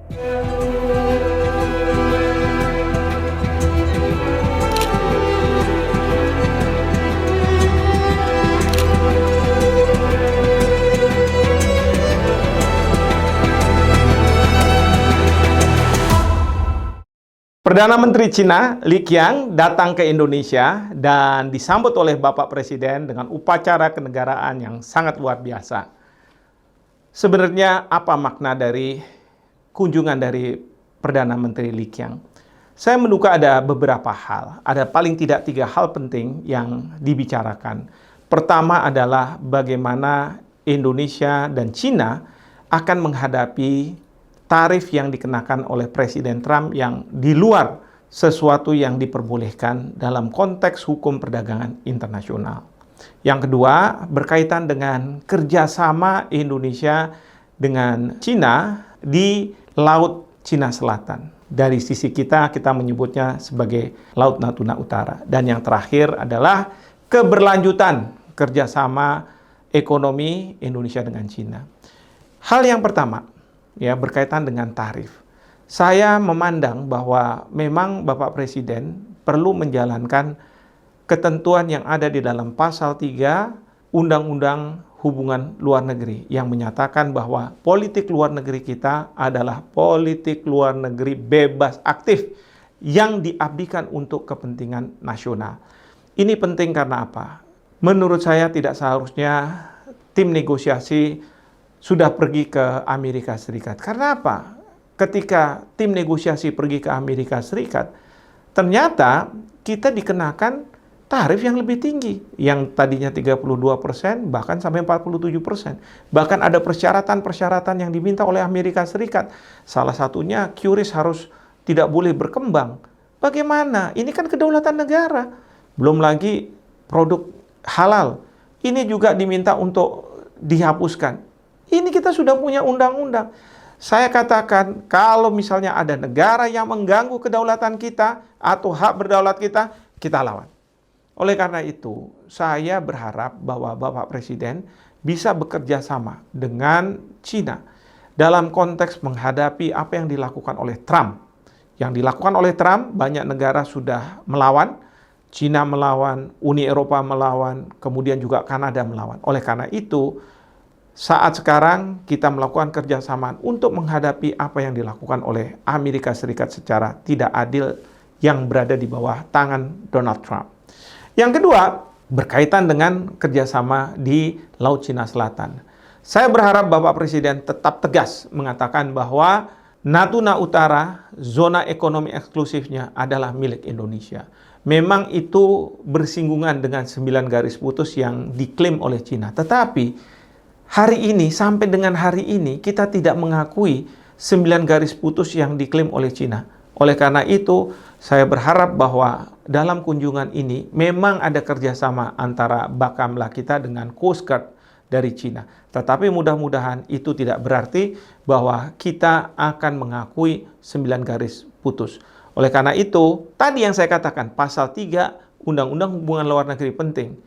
Perdana Menteri Cina, Li Qiang, datang ke Indonesia dan disambut oleh Bapak Presiden dengan upacara kenegaraan yang sangat luar biasa. Sebenarnya apa makna dari kunjungan dari Perdana Menteri Li Qiang? Saya menduga ada beberapa hal, ada paling tidak 3 hal penting yang dibicarakan. Pertama adalah bagaimana Indonesia dan Cina akan menghadapi tarif yang dikenakan oleh Presiden Trump yang di luar sesuatu yang diperbolehkan dalam konteks hukum perdagangan internasional. Yang kedua, berkaitan dengan kerjasama Indonesia dengan Cina di Laut Cina Selatan. Dari sisi kita menyebutnya sebagai Laut Natuna Utara. Dan yang terakhir adalah keberlanjutan kerjasama ekonomi Indonesia dengan Cina. Hal yang pertama, berkaitan dengan tarif. Saya memandang bahwa memang Bapak Presiden perlu menjalankan ketentuan yang ada di dalam pasal 3 Undang-Undang Hubungan Luar Negeri yang menyatakan bahwa politik luar negeri kita adalah politik luar negeri bebas aktif yang diabdikan untuk kepentingan nasional. Ini penting karena apa? Menurut saya tidak seharusnya tim negosiasi sudah pergi ke Amerika Serikat. Karena apa? Ketika tim negosiasi pergi ke Amerika Serikat, ternyata kita dikenakan tarif yang lebih tinggi. Yang tadinya 32%, bahkan sampai 47%. Bahkan ada persyaratan-persyaratan yang diminta oleh Amerika Serikat. Salah satunya, QRIS harus tidak boleh berkembang. Bagaimana? Ini kan kedaulatan negara. Belum lagi produk halal. Ini juga diminta untuk dihapuskan. Ini kita sudah punya undang-undang. Saya katakan, kalau misalnya ada negara yang mengganggu kedaulatan kita atau hak berdaulat kita, kita lawan. Oleh karena itu, saya berharap bahwa Bapak Presiden bisa bekerja sama dengan Cina dalam konteks menghadapi apa yang dilakukan oleh Trump. Yang dilakukan oleh Trump, banyak negara sudah melawan, Cina melawan, Uni Eropa melawan, kemudian juga Kanada melawan. Oleh karena itu, saat sekarang kita melakukan kerjasama untuk menghadapi apa yang dilakukan oleh Amerika Serikat secara tidak adil yang berada di bawah tangan Donald Trump. Yang kedua, berkaitan dengan kerjasama di Laut Cina Selatan. Saya berharap Bapak Presiden tetap tegas mengatakan bahwa Natuna Utara, zona ekonomi eksklusifnya adalah milik Indonesia. Memang itu bersinggungan dengan 9 garis putus yang diklaim oleh Cina. Tetapi hari ini, sampai dengan hari ini, kita tidak mengakui 9 garis putus yang diklaim oleh Cina. Oleh karena itu, saya berharap bahwa dalam kunjungan ini memang ada kerjasama antara Bakamla kita dengan Coast Guard dari Cina. Tetapi mudah-mudahan itu tidak berarti bahwa kita akan mengakui 9 garis putus. Oleh karena itu, tadi yang saya katakan, pasal 3 Undang-Undang Hubungan Luar Negeri penting,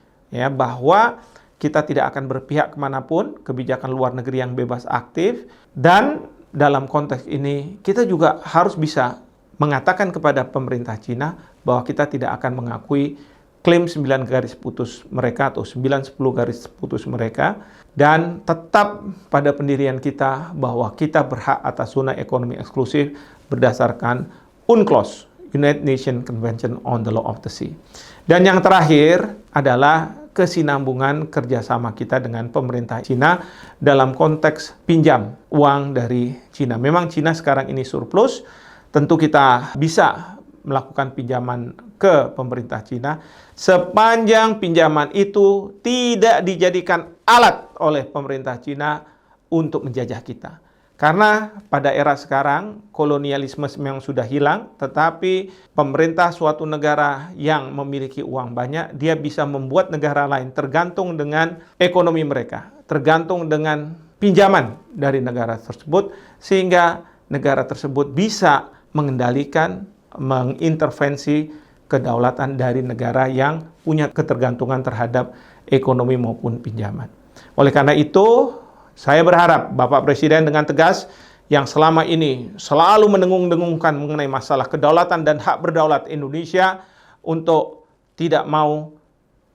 bahwa kita tidak akan berpihak kemanapun, kebijakan luar negeri yang bebas aktif, dan dalam konteks ini kita juga harus bisa mengatakan kepada pemerintah Cina bahwa kita tidak akan mengakui klaim 9 garis putus mereka atau 9-10 garis putus mereka, dan tetap pada pendirian kita bahwa kita berhak atas zona ekonomi eksklusif berdasarkan UNCLOS, United Nations Convention on the Law of the Sea. Dan yang terakhir adalah kesinambungan kerjasama kita dengan pemerintah Cina dalam konteks pinjam uang dari Cina. Memang Cina sekarang ini surplus, tentu kita bisa melakukan pinjaman ke pemerintah Cina sepanjang pinjaman itu tidak dijadikan alat oleh pemerintah Cina untuk menjajah kita. Karena pada era sekarang, kolonialisme memang sudah hilang, tetapi pemerintah suatu negara yang memiliki uang banyak, dia bisa membuat negara lain tergantung dengan ekonomi mereka, tergantung dengan pinjaman dari negara tersebut, sehingga negara tersebut bisa mengendalikan, mengintervensi kedaulatan dari negara yang punya ketergantungan terhadap ekonomi maupun pinjaman. Oleh karena itu, saya berharap Bapak Presiden dengan tegas yang selama ini selalu mendengung-dengungkan mengenai masalah kedaulatan dan hak berdaulat Indonesia untuk tidak mau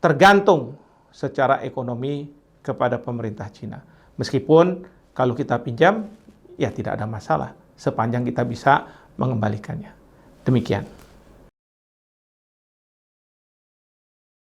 tergantung secara ekonomi kepada pemerintah Cina. Meskipun kalau kita pinjam, ya tidak ada masalah sepanjang kita bisa mengembalikannya. Demikian.